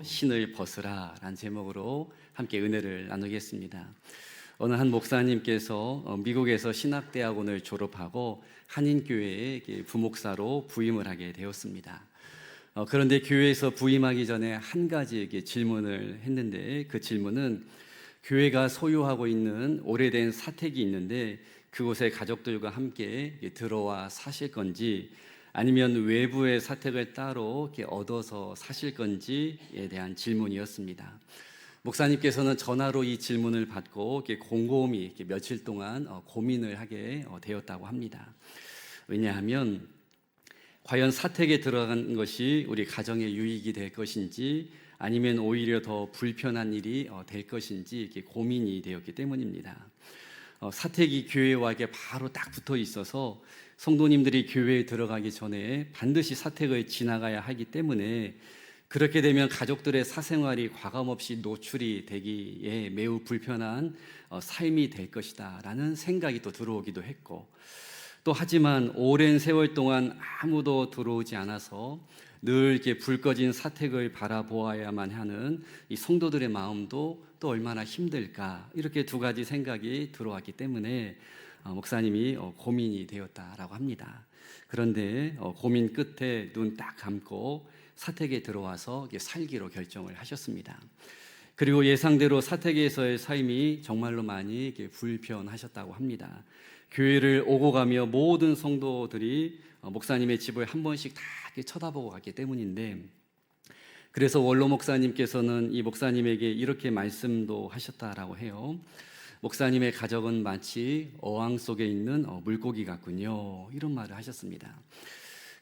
신을 벗으라 라는 제목으로 함께 은혜를 나누겠습니다. 어느 한 목사님께서 미국에서 신학대학원을 졸업하고 한인교회의 부목사로 부임을 하게 되었습니다. 그런데 교회에서 부임하기 전에 한 가지 질문을 했는데, 그 질문은 교회가 소유하고 있는 오래된 사택이 있는데 그곳에 가족들과 함께 들어와 사실 건지, 아니면 외부의 사택을 따로 얻어서 사실 건지에 대한 질문이었습니다. 목사님께서는 전화로 이 질문을 받고 곰곰이 며칠 동안 고민을 하게 되었다고 합니다. 왜냐하면 과연 사택에 들어간 것이 우리 가정에 유익이 될 것인지, 아니면 오히려 더 불편한 일이 될 것인지 고민이 되었기 때문입니다. 사택이 교회와 바로 딱 붙어 있어서 성도님들이 교회에 들어가기 전에 반드시 사택을 지나가야 하기 때문에, 그렇게 되면 가족들의 사생활이 과감없이 노출이 되기에 매우 불편한 삶이 될 것이다 라는 생각이 또 들어오기도 했고, 또 하지만 오랜 세월 동안 아무도 들어오지 않아서 늘 이렇게 불 꺼진 사택을 바라보아야만 하는 이 성도들의 마음도 또 얼마나 힘들까, 이렇게 두 가지 생각이 들어왔기 때문에 목사님이 고민이 되었다라고 합니다. 그런데 고민 끝에 눈 딱 감고 사택에 들어와서 살기로 결정을 하셨습니다. 그리고 예상대로 사택에서의 삶이 정말로 많이 불편하셨다고 합니다. 교회를 오고 가며 모든 성도들이 목사님의 집을 한 번씩 다 쳐다보고 갔기 때문인데, 그래서 원로 목사님께서는 이 목사님에게 이렇게 말씀도 하셨다라고 해요. 목사님의 가족은 마치 어항 속에 있는 물고기 같군요, 이런 말을 하셨습니다.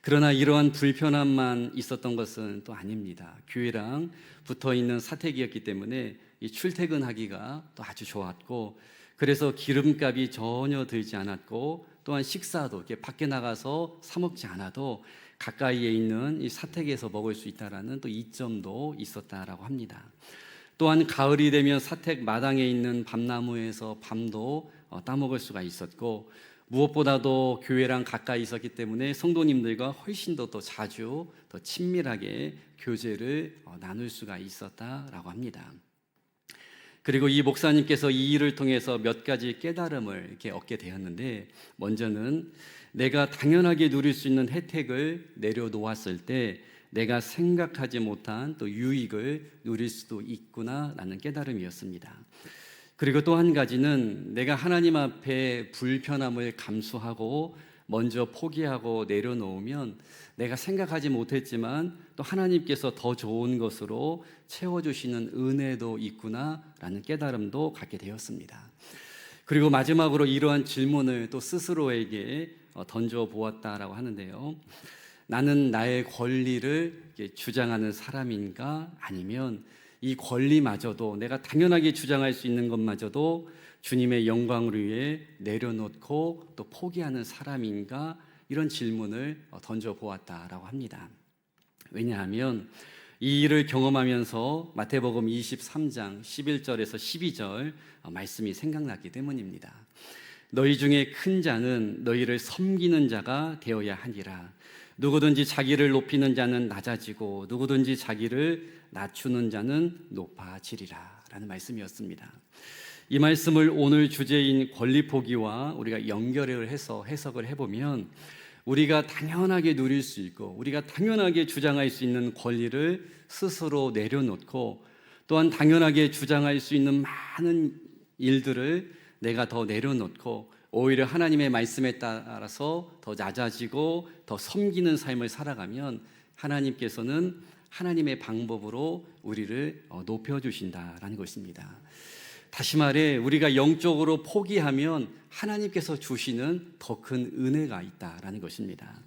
그러나 이러한 불편함만 있었던 것은 또 아닙니다. 교회랑 붙어있는 사택이었기 때문에 이 출퇴근하기가 또 아주 좋았고, 그래서 기름값이 전혀 들지 않았고, 또한 식사도 이렇게 밖에 나가서 사 먹지 않아도 가까이에 있는 이 사택에서 먹을 수 있다라는 또 이점도 있었다라고 합니다. 또한 가을이 되면 사택 마당에 있는 밤나무에서 밤도 따먹을 수가 있었고, 무엇보다도 교회랑 가까이 있었기 때문에 성도님들과 훨씬 더 자주 더 친밀하게 교제를 나눌 수가 있었다라고 합니다. 그리고 이 목사님께서 이 일을 통해서 몇 가지 깨달음을 이렇게 얻게 되었는데, 먼저는 내가 당연하게 누릴 수 있는 혜택을 내려놓았을 때 내가 생각하지 못한 또 유익을 누릴 수도 있구나라는 깨달음이었습니다. 그리고 또 한 가지는 내가 하나님 앞에 불편함을 감수하고 먼저 포기하고 내려놓으면 내가 생각하지 못했지만 또 하나님께서 더 좋은 것으로 채워주시는 은혜도 있구나라는 깨달음도 갖게 되었습니다. 그리고 마지막으로 이러한 질문을 또 스스로에게 던져보았다라고 하는데요. 나는 나의 권리를 주장하는 사람인가, 아니면 이 권리마저도, 내가 당연하게 주장할 수 있는 것마저도 주님의 영광을 위해 내려놓고 또 포기하는 사람인가, 이런 질문을 던져보았다라고 합니다. 왜냐하면 이 일을 경험하면서 마태복음 23장 11절에서 12절 말씀이 생각났기 때문입니다. 너희 중에 큰 자는 너희를 섬기는 자가 되어야 하니라. 누구든지 자기를 높이는 자는 낮아지고 누구든지 자기를 낮추는 자는 높아지리라 라는 말씀이었습니다. 이 말씀을 오늘 주제인 권리 포기와 우리가 연결을 해서 해석을 해보면, 우리가 당연하게 누릴 수 있고 우리가 당연하게 주장할 수 있는 권리를 스스로 내려놓고, 또한 당연하게 주장할 수 있는 많은 일들을 내가 더 내려놓고 오히려 하나님의 말씀에 따라서 더 낮아지고 더 섬기는 삶을 살아가면 하나님께서는 하나님의 방법으로 우리를 높여주신다라는 것입니다. 다시 말해, 우리가 영적으로 포기하면 하나님께서 주시는 더 큰 은혜가 있다라는 것입니다.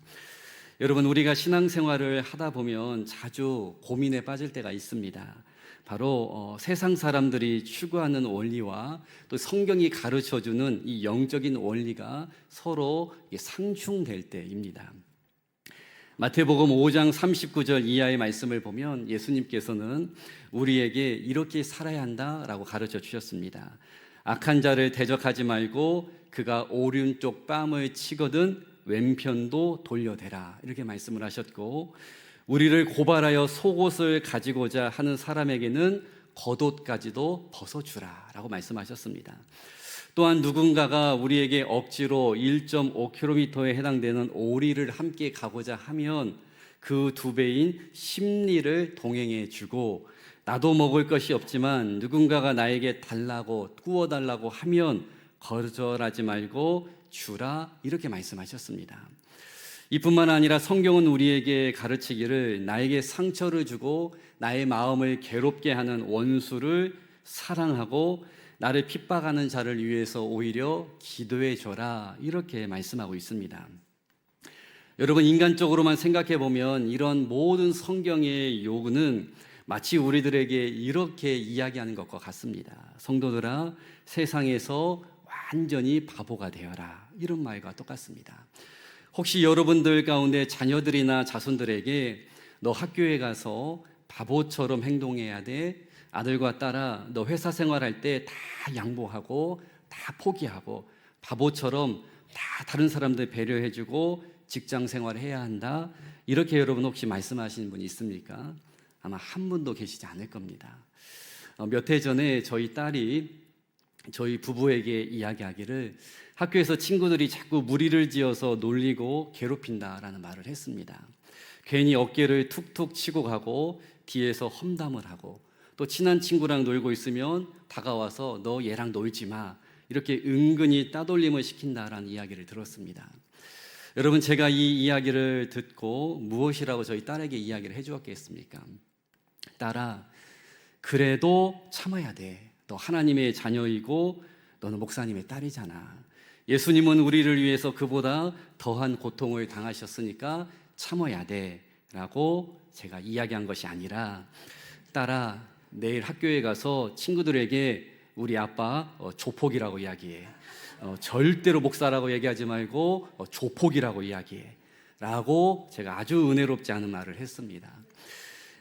여러분, 우리가 신앙생활을 하다 보면 자주 고민에 빠질 때가 있습니다. 바로 세상 사람들이 추구하는 원리와 또 성경이 가르쳐주는 이 영적인 원리가 서로 상충될 때입니다. 마태복음 5장 39절 이하의 말씀을 보면 예수님께서는 우리에게 이렇게 살아야 한다라고 가르쳐 주셨습니다. 악한 자를 대적하지 말고 그가 오른쪽 뺨을 치거든 왼편도 돌려대라, 이렇게 말씀을 하셨고, 우리를 고발하여 속옷을 가지고자 하는 사람에게는 겉옷까지도 벗어주라 라고 말씀하셨습니다. 또한 누군가가 우리에게 억지로 1.5km에 해당되는 오리를 함께 가고자 하면 그 2배인 심리를 동행해 주고, 나도 먹을 것이 없지만 누군가가 나에게 달라고 구워달라고 하면 거절하지 말고 주라, 이렇게 말씀하셨습니다. 이뿐만 아니라 성경은 우리에게 가르치기를 나에게 상처를 주고 나의 마음을 괴롭게 하는 원수를 사랑하고 나를 핍박하는 자를 위해서 오히려 기도해 줘라, 이렇게 말씀하고 있습니다. 여러분, 인간적으로만 생각해 보면 이런 모든 성경의 요구는 마치 우리들에게 이렇게 이야기하는 것과 같습니다. 성도들아, 세상에서 완전히 바보가 되어라, 이런 말과 똑같습니다. 혹시 여러분들 가운데 자녀들이나 자손들에게 너 학교에 가서 바보처럼 행동해야 돼, 아들과 딸아 너 회사 생활할 때 다 양보하고 다 포기하고 바보처럼 다 다른 사람들 배려해주고 직장 생활해야 한다, 이렇게 여러분 혹시 말씀하시는 분이 있습니까? 아마 한 분도 계시지 않을 겁니다. 몇 해 전에 저희 딸이 저희 부부에게 이야기하기를 학교에서 친구들이 자꾸 무리를 지어서 놀리고 괴롭힌다라는 말을 했습니다. 괜히 어깨를 툭툭 치고 가고 뒤에서 험담을 하고, 또 친한 친구랑 놀고 있으면 다가와서 너 얘랑 놀지 마, 이렇게 은근히 따돌림을 시킨다라는 이야기를 들었습니다. 여러분, 제가 이 이야기를 듣고 무엇이라고 저희 딸에게 이야기를 해주었겠습니까? 딸아, 그래도 참아야 돼. 너 하나님의 자녀이고 너는 목사님의 딸이잖아. 예수님은 우리를 위해서 그보다 더한 고통을 당하셨으니까 참아야 돼 라고 제가 이야기한 것이 아니라, 딸아, 내일 학교에 가서 친구들에게 우리 아빠 조폭이라고 이야기해. 절대로 목사라고 얘기하지 말고 조폭이라고 이야기해 라고 제가 아주 은혜롭지 않은 말을 했습니다.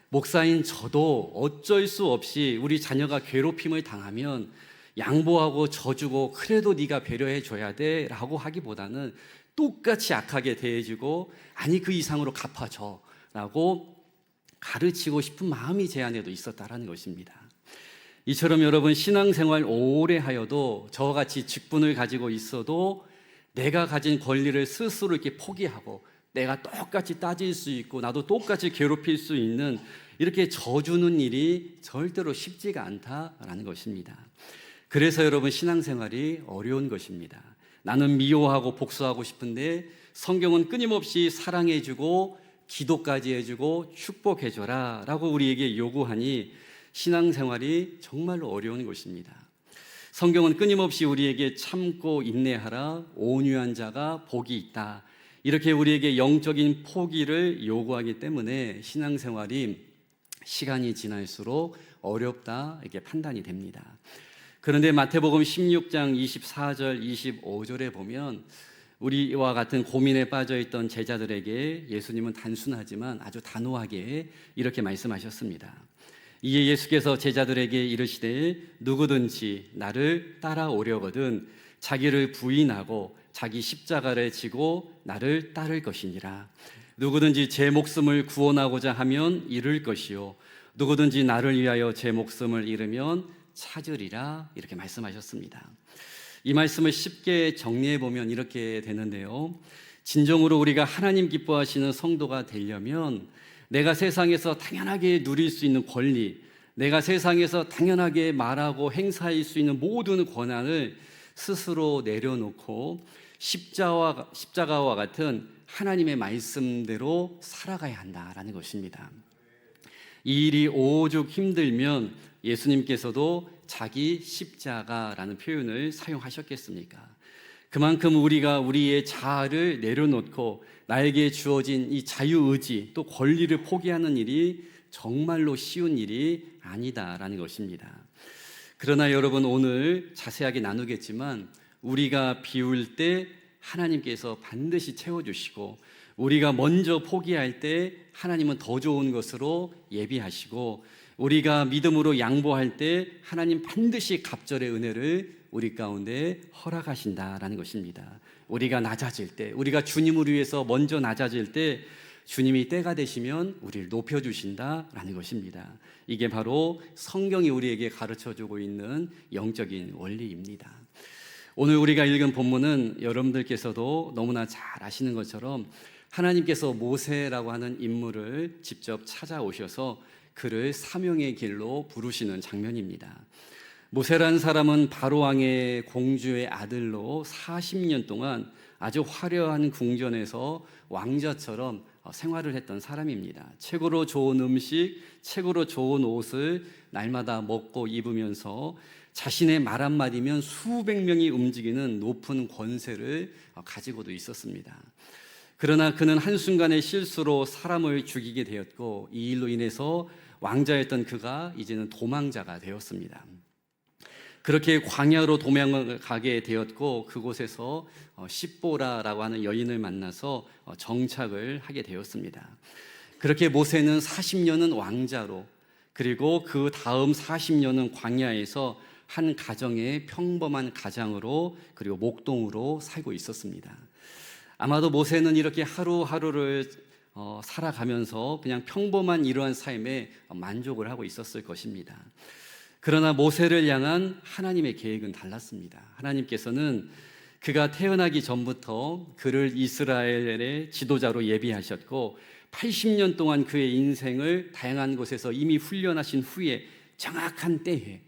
목사인 저도 어쩔 수 없이 우리 자녀가 괴롭힘을 당하면 양보하고 져주고 그래도 네가 배려해 줘야 돼 라고 하기보다는 똑같이 악하게 대해주고 아니 그 이상으로 갚아줘 라고 가르치고 싶은 마음이 제 안에도 있었다라는 것입니다. 이처럼 여러분, 신앙생활 오래 하여도 저와 같이 직분을 가지고 있어도 내가 가진 권리를 스스로 이렇게 포기하고 내가 똑같이 따질 수 있고 나도 똑같이 괴롭힐 수 있는, 이렇게 져주는 일이 절대로 쉽지가 않다라는 것입니다. 그래서 여러분, 신앙생활이 어려운 것입니다. 나는 미워하고 복수하고 싶은데 성경은 끊임없이 사랑해주고 기도까지 해주고 축복해줘라 라고 우리에게 요구하니 신앙생활이 정말로 어려운 것입니다. 성경은 끊임없이 우리에게 참고 인내하라, 온유한 자가 복이 있다, 이렇게 우리에게 영적인 포기를 요구하기 때문에 신앙생활이 시간이 지날수록 어렵다, 이렇게 판단이 됩니다. 그런데 마태복음 16장 24절 25절에 보면 우리와 같은 고민에 빠져있던 제자들에게 예수님은 단순하지만 아주 단호하게 이렇게 말씀하셨습니다. 이에 예수께서 제자들에게 이르시되 누구든지 나를 따라오려거든 자기를 부인하고 자기 십자가를 지고 나를 따를 것이니라. 누구든지 제 목숨을 구원하고자 하면 잃을 것이요 누구든지 나를 위하여 제 목숨을 잃으면 찾으리라, 이렇게 말씀하셨습니다. 이 말씀을 쉽게 정리해 보면 이렇게 되는데요, 진정으로 우리가 하나님 기뻐하시는 성도가 되려면 내가 세상에서 당연하게 누릴 수 있는 권리, 내가 세상에서 당연하게 말하고 행사할 수 있는 모든 권한을 스스로 내려놓고 십자가와 같은 하나님의 말씀대로 살아가야 한다라는 것입니다. 이 일이 오죽 힘들면 예수님께서도 자기 십자가라는 표현을 사용하셨겠습니까? 그만큼 우리가 우리의 자아를 내려놓고 나에게 주어진 이 자유의지 또 권리를 포기하는 일이 정말로 쉬운 일이 아니다라는 것입니다. 그러나 여러분, 오늘 자세하게 나누겠지만 우리가 비울 때 하나님께서 반드시 채워주시고 우리가 먼저 포기할 때 하나님은 더 좋은 것으로 예비하시고 우리가 믿음으로 양보할 때 하나님 반드시 갑절의 은혜를 우리 가운데 허락하신다라는 것입니다. 우리가 낮아질 때, 우리가 주님을 위해서 먼저 낮아질 때 주님이 때가 되시면 우리를 높여주신다라는 것입니다. 이게 바로 성경이 우리에게 가르쳐주고 있는 영적인 원리입니다. 오늘 우리가 읽은 본문은 여러분들께서도 너무나 잘 아시는 것처럼 하나님께서 모세라고 하는 인물을 직접 찾아오셔서 그를 사명의 길로 부르시는 장면입니다. 모세라는 사람은 바로왕의 공주의 아들로 40년 동안 아주 화려한 궁전에서 왕자처럼 생활을 했던 사람입니다. 최고로 좋은 음식, 최고로 좋은 옷을 날마다 먹고 입으면서 자신의 말 한마디면 수백 명이 움직이는 높은 권세를 가지고도 있었습니다. 그러나 그는 한순간의 실수로 사람을 죽이게 되었고, 이 일로 인해서 왕자였던 그가 이제는 도망자가 되었습니다. 그렇게 광야로 도망을 가게 되었고, 그곳에서 십보라라고 하는 여인을 만나서 정착을 하게 되었습니다. 그렇게 모세는 40년은 왕자로, 그리고 그 다음 40년은 광야에서 한 가정의 평범한 가장으로, 그리고 목동으로 살고 있었습니다. 아마도 모세는 이렇게 하루하루를 살아가면서 그냥 평범한 이러한 삶에 만족을 하고 있었을 것입니다. 그러나 모세를 향한 하나님의 계획은 달랐습니다. 하나님께서는 그가 태어나기 전부터 그를 이스라엘의 지도자로 예비하셨고, 80년 동안 그의 인생을 다양한 곳에서 이미 훈련하신 후에 정확한 때에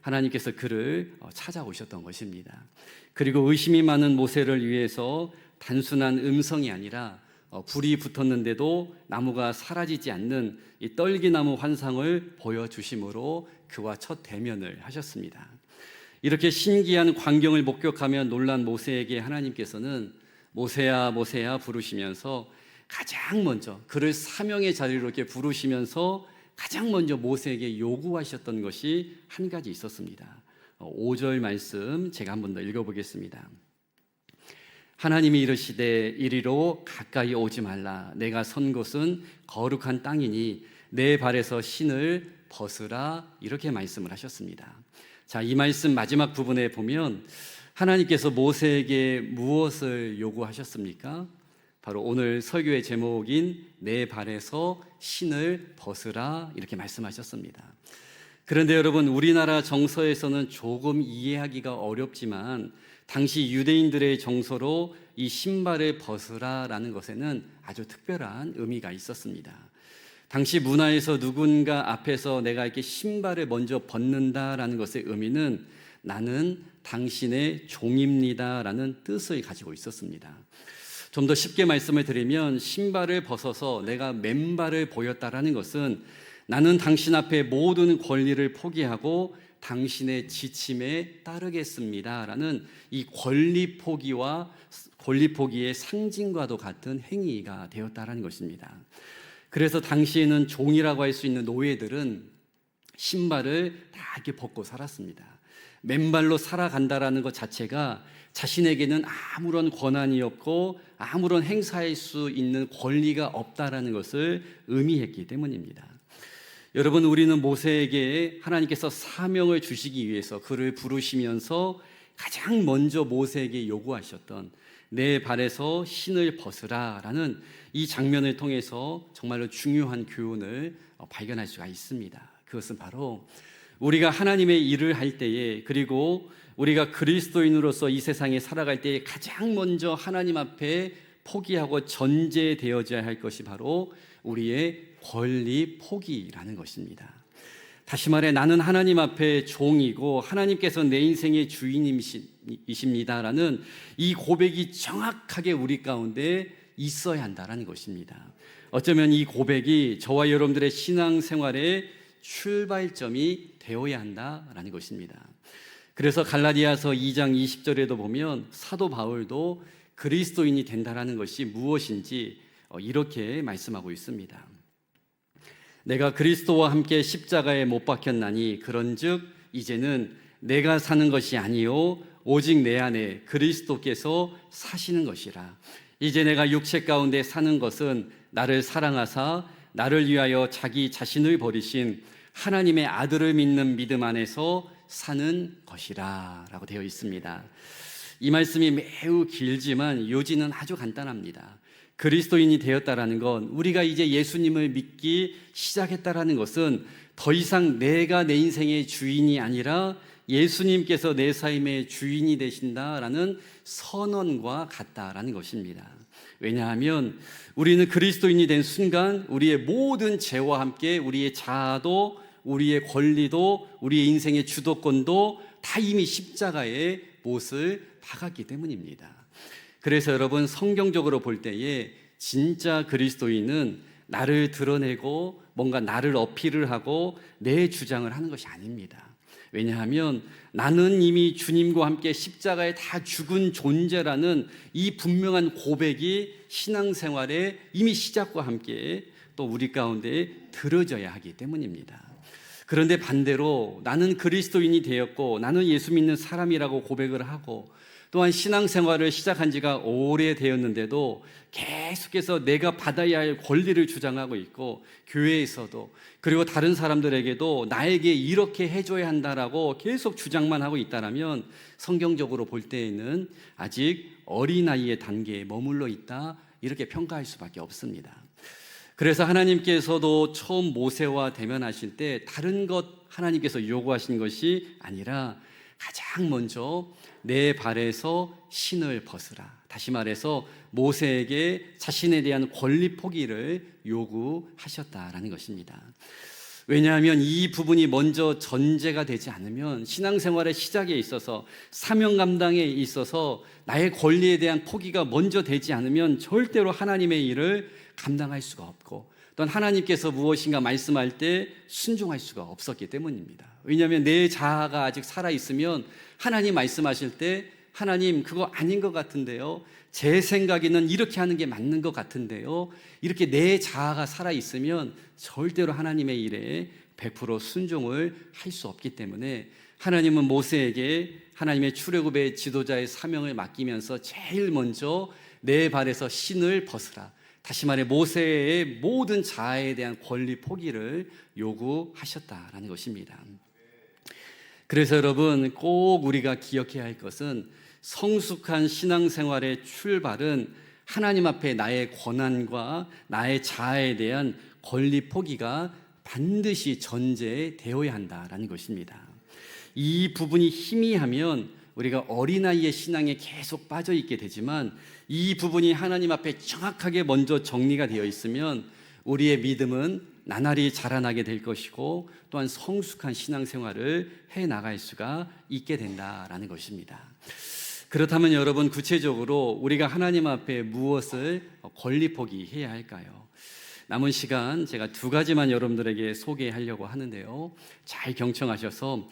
하나님께서 그를 찾아오셨던 것입니다. 그리고 의심이 많은 모세를 위해서 단순한 음성이 아니라 불이 붙었는데도 나무가 사라지지 않는 이 떨기나무 환상을 보여주심으로 그와 첫 대면을 하셨습니다. 이렇게 신기한 광경을 목격하며 놀란 모세에게 하나님께서는 모세야 모세야 부르시면서 가장 먼저 그를 사명의 자리로 이렇게 부르시면서 가장 먼저 모세에게 요구하셨던 것이 한 가지 있었습니다. 5절 말씀 제가 한 번 더 읽어보겠습니다. 하나님이 이르시되 이리로 가까이 오지 말라. 내가 선 곳은 거룩한 땅이니 내 발에서 신을 벗으라. 이렇게 말씀을 하셨습니다. 자, 이 말씀 마지막 부분에 보면 하나님께서 모세에게 무엇을 요구하셨습니까? 바로 오늘 설교의 제목인 내 발에서 신을 벗으라, 이렇게 말씀하셨습니다. 그런데 여러분, 우리나라 정서에서는 조금 이해하기가 어렵지만 당시 유대인들의 정서로 이 신발을 벗으라라는 것에는 아주 특별한 의미가 있었습니다. 당시 문화에서 누군가 앞에서 내가 이렇게 신발을 먼저 벗는다라는 것의 의미는 나는 당신의 종입니다라는 뜻을 가지고 있었습니다. 좀 더 쉽게 말씀을 드리면 신발을 벗어서 내가 맨발을 보였다라는 것은 나는 당신 앞에 모든 권리를 포기하고 당신의 지침에 따르겠습니다라는 이 권리 포기의 상징과도 같은 행위가 되었다라는 것입니다. 그래서 당시에는 종이라고 할 수 있는 노예들은 신발을 다 이렇게 벗고 살았습니다. 맨발로 살아간다라는 것 자체가 자신에게는 아무런 권한이 없고 아무런 행사할 수 있는 권리가 없다라는 것을 의미했기 때문입니다. 여러분, 우리는 모세에게 하나님께서 사명을 주시기 위해서 그를 부르시면서 가장 먼저 모세에게 요구하셨던 내 발에서 신을 벗으라라는 이 장면을 통해서 정말로 중요한 교훈을 발견할 수가 있습니다. 그것은 바로 우리가 하나님의 일을 할 때에, 그리고 우리가 그리스도인으로서 이 세상에 살아갈 때에 가장 먼저 하나님 앞에 포기하고 전제되어져야 할 것이 바로 우리의 권리 포기라는 것입니다. 다시 말해 나는 하나님 앞에 종이고 하나님께서 내 인생의 주인이십니다라는 이 고백이 정확하게 우리 가운데 있어야 한다는 것입니다. 어쩌면 이 고백이 저와 여러분들의 신앙생활의 출발점이 되어야 한다라는 것입니다. 그래서 갈라디아서 2장 20절에도 보면 사도 바울도 그리스도인이 된다라는 것이 무엇인지 이렇게 말씀하고 있습니다. 내가 그리스도와 함께 십자가에 못 박혔나니 그런즉 이제는 내가 사는 것이 아니요 오직 내 안에 그리스도께서 사시는 것이라. 이제 내가 육체 가운데 사는 것은 나를 사랑하사 나를 위하여 자기 자신을 버리신 하나님의 아들을 믿는 믿음 안에서 사는 것이라 라고 되어 있습니다. 이 말씀이 매우 길지만 요지는 아주 간단합니다. 그리스도인이 되었다라는 건, 우리가 이제 예수님을 믿기 시작했다라는 것은 더 이상 내가 내 인생의 주인이 아니라 예수님께서 내 삶의 주인이 되신다라는 선언과 같다라는 것입니다. 왜냐하면 우리는 그리스도인이 된 순간 우리의 모든 죄와 함께 우리의 자아도, 우리의 권리도, 우리의 인생의 주도권도 다 이미 십자가의 못을 박았기 때문입니다. 그래서 여러분, 성경적으로 볼 때에 진짜 그리스도인은 나를 드러내고 뭔가 나를 어필을 하고 내 주장을 하는 것이 아닙니다. 왜냐하면 나는 이미 주님과 함께 십자가에 다 죽은 존재라는 이 분명한 고백이 신앙생활의 이미 시작과 함께 또 우리 가운데 들어져야 하기 때문입니다. 그런데 반대로 나는 그리스도인이 되었고 나는 예수 믿는 사람이라고 고백을 하고 또한 신앙생활을 시작한 지가 오래되었는데도 계속해서 내가 받아야 할 권리를 주장하고 있고, 교회에서도 그리고 다른 사람들에게도 나에게 이렇게 해줘야 한다라고 계속 주장만 하고 있다라면 성경적으로 볼 때에는 아직 어린아이의 단계에 머물러 있다, 이렇게 평가할 수밖에 없습니다. 그래서 하나님께서도 처음 모세와 대면하실 때 다른 것 하나님께서 요구하신 것이 아니라 가장 먼저 내 발에서 신을 벗으라. 다시 말해서 모세에게 자신에 대한 권리 포기를 요구하셨다라는 것입니다. 왜냐하면 이 부분이 먼저 전제가 되지 않으면 신앙생활의 시작에 있어서, 사명 감당에 있어서 나의 권리에 대한 포기가 먼저 되지 않으면 절대로 하나님의 일을 감당할 수가 없고, 또한 하나님께서 무엇인가 말씀할 때 순종할 수가 없었기 때문입니다. 왜냐하면 내 자아가 아직 살아있으면 하나님 말씀하실 때 하나님 그거 아닌 것 같은데요, 제 생각에는 이렇게 하는 게 맞는 것 같은데요, 이렇게 내 자아가 살아있으면 절대로 하나님의 일에 100% 순종을 할 수 없기 때문에 하나님은 모세에게 하나님의 출애굽의 지도자의 사명을 맡기면서 제일 먼저 내 발에서 신을 벗으라, 다시 말해 모세의 모든 자아에 대한 권리 포기를 요구하셨다라는 것입니다. 그래서 여러분, 꼭 우리가 기억해야 할 것은 성숙한 신앙생활의 출발은 하나님 앞에 나의 권한과 나의 자아에 대한 권리 포기가 반드시 전제되어야 한다라는 것입니다. 이 부분이 희미하면 우리가 어린아이의 신앙에 계속 빠져 있게 되지만, 이 부분이 하나님 앞에 정확하게 먼저 정리가 되어 있으면 우리의 믿음은 나날이 자라나게 될 것이고, 또한 성숙한 신앙생활을 해나갈 수가 있게 된다라는 것입니다. 그렇다면 여러분, 구체적으로 우리가 하나님 앞에 무엇을 권리 포기해야 할까요? 남은 시간 제가 두 가지만 여러분들에게 소개하려고 하는데요, 잘 경청하셔서,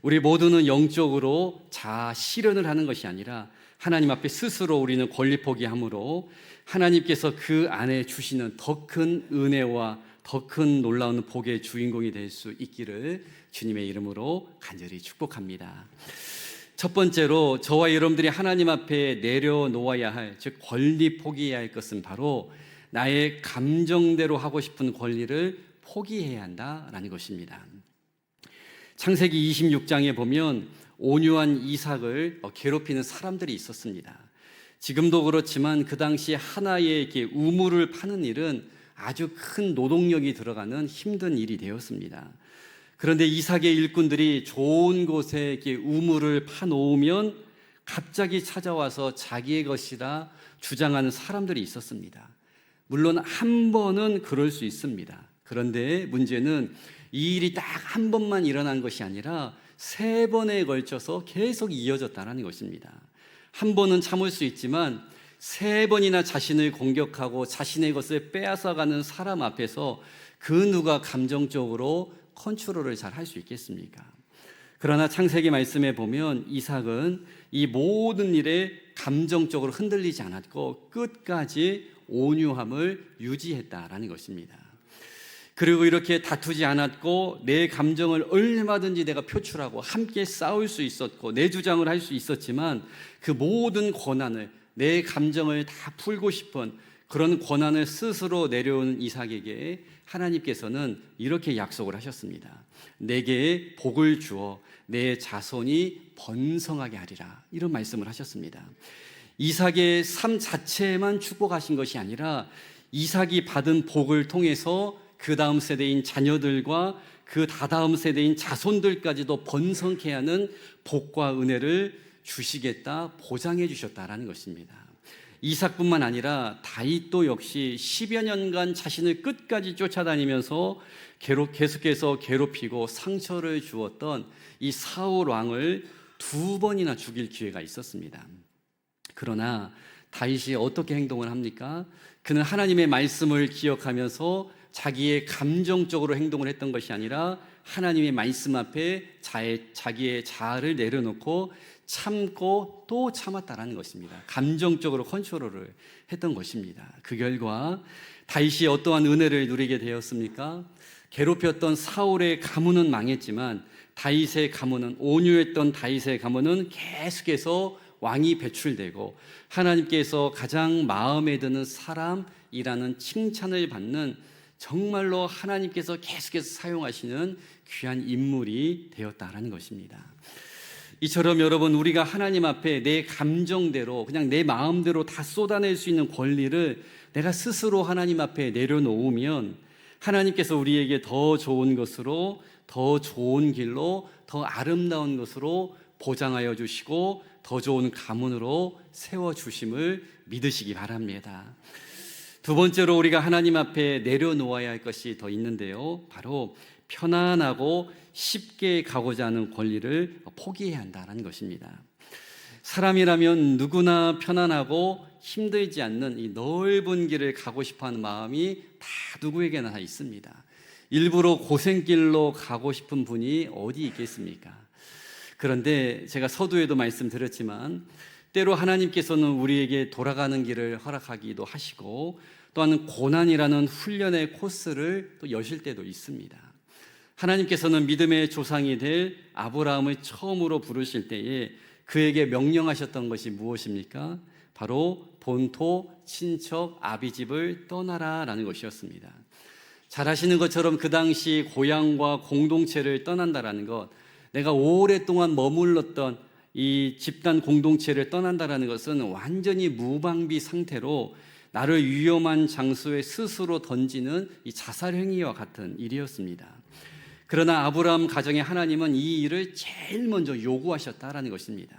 우리 모두는 영적으로 자아 실현을 하는 것이 아니라 하나님 앞에 스스로 우리는 권리 포기함으로 하나님께서 그 안에 주시는 더 큰 은혜와 더 큰 놀라운 복의 주인공이 될 수 있기를 주님의 이름으로 간절히 축복합니다. 첫 번째로 저와 여러분들이 하나님 앞에 내려놓아야 할, 즉 권리 포기해야 할 것은 바로 나의 감정대로 하고 싶은 권리를 포기해야 한다라는 것입니다. 창세기 26장에 보면 온유한 이삭을 괴롭히는 사람들이 있었습니다. 지금도 그렇지만 그 당시 하나의 이렇게 우물을 파는 일은 아주 큰 노동력이 들어가는 힘든 일이 되었습니다. 그런데 이삭의 일꾼들이 좋은 곳에 이렇게 우물을 파놓으면 갑자기 찾아와서 자기의 것이라 주장하는 사람들이 있었습니다. 물론 한 번은 그럴 수 있습니다. 그런데 문제는 이 일이 딱 한 번만 일어난 것이 아니라 3번에 걸쳐서 계속 이어졌다는 것입니다. 한 번은 참을 수 있지만 3번이나 자신을 공격하고 자신의 것을 빼앗아가는 사람 앞에서 그 누가 감정적으로 컨트롤을 잘 할 수 있겠습니까? 그러나 창세기 말씀에 보면 이삭은 이 모든 일에 감정적으로 흔들리지 않았고 끝까지 온유함을 유지했다라는 것입니다. 그리고 이렇게 다투지 않았고 내 감정을 얼마든지 내가 표출하고 함께 싸울 수 있었고 내 주장을 할 수 있었지만 그 모든 권한을, 내 감정을 다 풀고 싶은 그런 권한을 스스로 내려오는 이삭에게 하나님께서는 이렇게 약속을 하셨습니다. 내게 복을 주어 내 자손이 번성하게 하리라, 이런 말씀을 하셨습니다. 이삭의 삶 자체만 축복하신 것이 아니라 이삭이 받은 복을 통해서 그 다음 세대인 자녀들과 그 다다음 세대인 자손들까지도 번성케 하는 복과 은혜를 주시겠다, 보장해 주셨다라는 것입니다. 이삭뿐만 아니라 다윗도 역시 10여 년간 자신을 끝까지 쫓아다니면서 계속해서 괴롭히고 상처를 주었던 이 사울 왕을 2번이나 죽일 기회가 있었습니다. 그러나 다윗이 어떻게 행동을 합니까? 그는 하나님의 말씀을 기억하면서 자기의 감정적으로 행동을 했던 것이 아니라 하나님의 말씀 앞에 자기의 자아를 내려놓고 참고 또 참았다라는 것입니다. 감정적으로 컨트롤을 했던 것입니다. 그 결과 다윗이 어떠한 은혜를 누리게 되었습니까? 괴롭혔던 사울의 가문은 망했지만 다윗의 가문은, 온유했던 다윗의 가문은 계속해서 왕이 배출되고 하나님께서 가장 마음에 드는 사람이라는 칭찬을 받는, 정말로 하나님께서 계속해서 사용하시는 귀한 인물이 되었다라는 것입니다. 이처럼 여러분, 우리가 하나님 앞에 내 감정대로, 그냥 내 마음대로 다 쏟아낼 수 있는 권리를 내가 스스로 하나님 앞에 내려놓으면 하나님께서 우리에게 더 좋은 것으로, 더 좋은 길로, 더 아름다운 것으로 보장하여 주시고 더 좋은 가문으로 세워주심을 믿으시기 바랍니다. 두 번째로 우리가 하나님 앞에 내려놓아야 할 것이 더 있는데요, 바로 편안하고 쉽게 가고자 하는 권리를 포기해야 한다는 것입니다. 사람이라면 누구나 편안하고 힘들지 않는 이 넓은 길을 가고 싶어하는 마음이 다 누구에게나 다 있습니다. 일부러 고생길로 가고 싶은 분이 어디 있겠습니까? 그런데 제가 서두에도 말씀드렸지만 때로 하나님께서는 우리에게 돌아가는 길을 허락하기도 하시고 또한 고난이라는 훈련의 코스를 또 여실 때도 있습니다. 하나님께서는 믿음의 조상이 될 아브라함을 처음으로 부르실 때에 그에게 명령하셨던 것이 무엇입니까? 바로 본토, 친척, 아비집을 떠나라라는 것이었습니다. 잘 아시는 것처럼 그 당시 고향과 공동체를 떠난다라는 것, 내가 오랫동안 머물렀던 이 집단 공동체를 떠난다라는 것은 완전히 무방비 상태로 나를 위험한 장소에 스스로 던지는 이 자살 행위와 같은 일이었습니다. 그러나 아브라함 가정의 하나님은 이 일을 제일 먼저 요구하셨다라는 것입니다.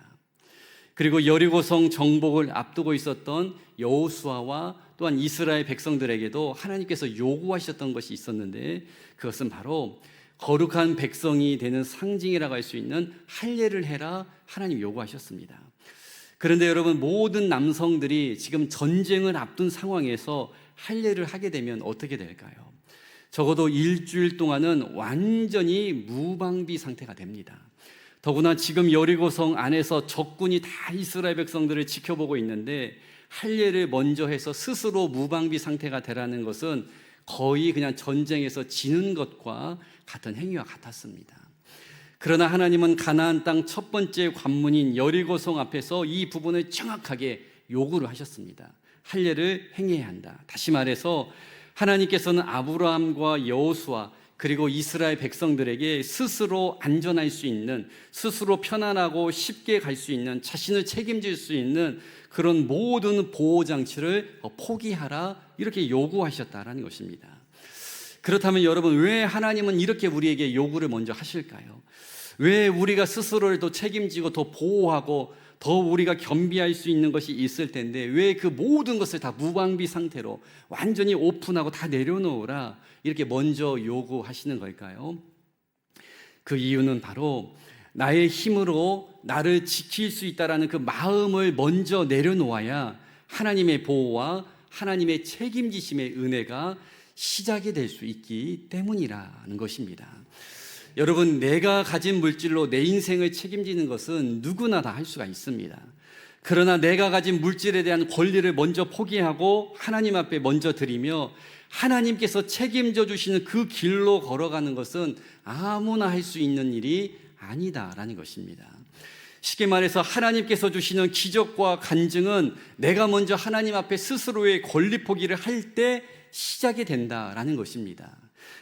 그리고 여리고성 정복을 앞두고 있었던 여호수아와 또한 이스라엘 백성들에게도 하나님께서 요구하셨던 것이 있었는데, 그것은 바로 거룩한 백성이 되는 상징이라고 할 수 있는 할례를 해라, 하나님 요구하셨습니다. 그런데 여러분, 모든 남성들이 지금 전쟁을 앞둔 상황에서 할례를 하게 되면 어떻게 될까요? 적어도 일주일 동안은 완전히 무방비 상태가 됩니다. 더구나 지금 여리고성 안에서 적군이 다 이스라엘 백성들을 지켜보고 있는데 할례를 먼저 해서 스스로 무방비 상태가 되라는 것은 거의 그냥 전쟁에서 지는 것과 같은 행위와 같았습니다. 그러나 하나님은 가나안 땅 첫 번째 관문인 여리고성 앞에서 이 부분을 정확하게 요구를 하셨습니다. 할례를 행해야 한다. 다시 말해서 하나님께서는 아브라함과 여호수아 그리고 이스라엘 백성들에게 스스로 안전할 수 있는, 스스로 편안하고 쉽게 갈 수 있는, 자신을 책임질 수 있는 그런 모든 보호장치를 포기하라, 이렇게 요구하셨다라는 것입니다. 그렇다면 여러분, 왜 하나님은 이렇게 우리에게 요구를 먼저 하실까요? 왜 우리가 스스로를 더 책임지고 더 보호하고 더 우리가 겸비할 수 있는 것이 있을 텐데 왜 그 모든 것을 다 무방비 상태로 완전히 오픈하고 다 내려놓으라, 이렇게 먼저 요구하시는 걸까요? 그 이유는 바로 나의 힘으로 나를 지킬 수 있다는 그 마음을 먼저 내려놓아야 하나님의 보호와 하나님의 책임지심의 은혜가 시작이 될 수 있기 때문이라는 것입니다. 여러분, 내가 가진 물질로 내 인생을 책임지는 것은 누구나 다 할 수가 있습니다. 그러나 내가 가진 물질에 대한 권리를 먼저 포기하고 하나님 앞에 먼저 드리며 하나님께서 책임져 주시는 그 길로 걸어가는 것은 아무나 할 수 있는 일이 아니다라는 것입니다. 쉽게 말해서 하나님께서 주시는 기적과 간증은 내가 먼저 하나님 앞에 스스로의 권리 포기를 할 때 시작이 된다라는 것입니다.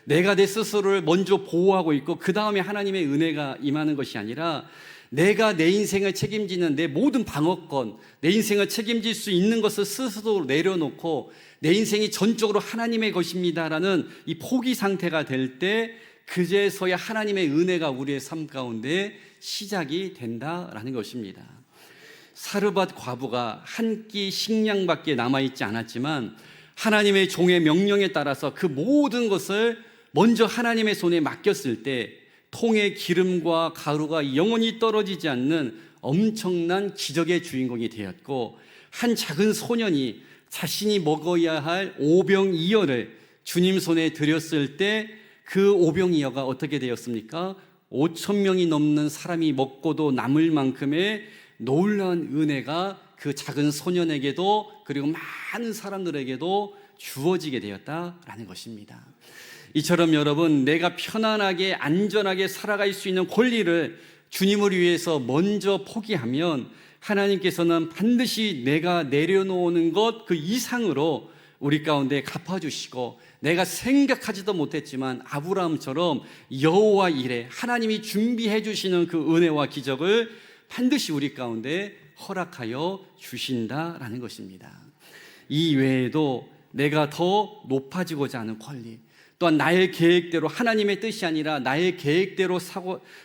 내가 내 스스로를 먼저 보호하고 있고 그 다음에 하나님의 은혜가 임하는 것이 아니라 내가 내 인생을 책임지는 내 모든 방어권, 내 인생을 책임질 수 있는 것을 스스로 내려놓고 내 인생이 전적으로 하나님의 것입니다라는 이 포기 상태가 될 때 그제서야 하나님의 은혜가 우리의 삶 가운데 시작이 된다라는 것입니다. 사르밧 과부가 한 끼 식량밖에 남아있지 않았지만 하나님의 종의 명령에 따라서 그 모든 것을 먼저 하나님의 손에 맡겼을 때 통의 기름과 가루가 영원히 떨어지지 않는 엄청난 기적의 주인공이 되었고, 한 작은 소년이 자신이 먹어야 할 오병이어를 주님 손에 드렸을 때 그 오병이어가 어떻게 되었습니까? 5,000명이 넘는 사람이 먹고도 남을 만큼의 놀라운 은혜가 그 작은 소년에게도 그리고 많은 사람들에게도 주어지게 되었다라는 것입니다. 이처럼 여러분, 내가 편안하게 안전하게 살아갈 수 있는 권리를 주님을 위해서 먼저 포기하면 하나님께서는 반드시 내가 내려놓는 것 그 이상으로 우리 가운데 갚아주시고, 내가 생각하지도 못했지만 아브라함처럼 여호와 이레, 하나님이 준비해 주시는 그 은혜와 기적을 반드시 우리 가운데 허락하여 주신다라는 것입니다. 이 외에도 내가 더 높아지고자 하는 권리, 또한 나의 계획대로, 하나님의 뜻이 아니라 나의 계획대로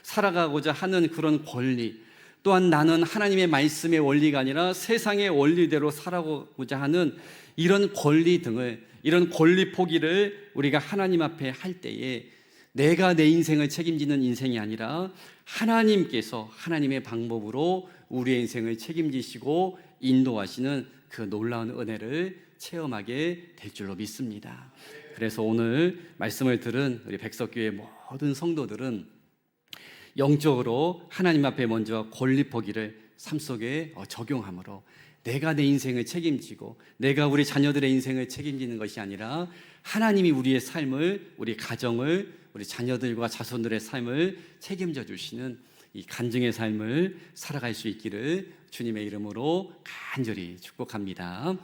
살아가고자 하는 그런 권리, 또한 나는 하나님의 말씀의 원리가 아니라 세상의 원리대로 살아가고자 하는 이런 권리 등을, 이런 권리 포기를 우리가 하나님 앞에 할 때에 내가 내 인생을 책임지는 인생이 아니라 하나님께서 하나님의 방법으로 우리의 인생을 책임지시고 인도하시는 그 놀라운 은혜를 체험하게 될 줄로 믿습니다. 그래서 오늘 말씀을 들은 우리 백석교회 모든 성도들은 영적으로 하나님 앞에 먼저 권리 포기를 삶 속에 적용함으로 내가 내 인생을 책임지고 내가 우리 자녀들의 인생을 책임지는 것이 아니라 하나님이 우리의 삶을, 우리 가정을, 우리 자녀들과 자손들의 삶을 책임져 주시는 이 간증의 삶을 살아갈 수 있기를 주님의 이름으로 간절히 축복합니다.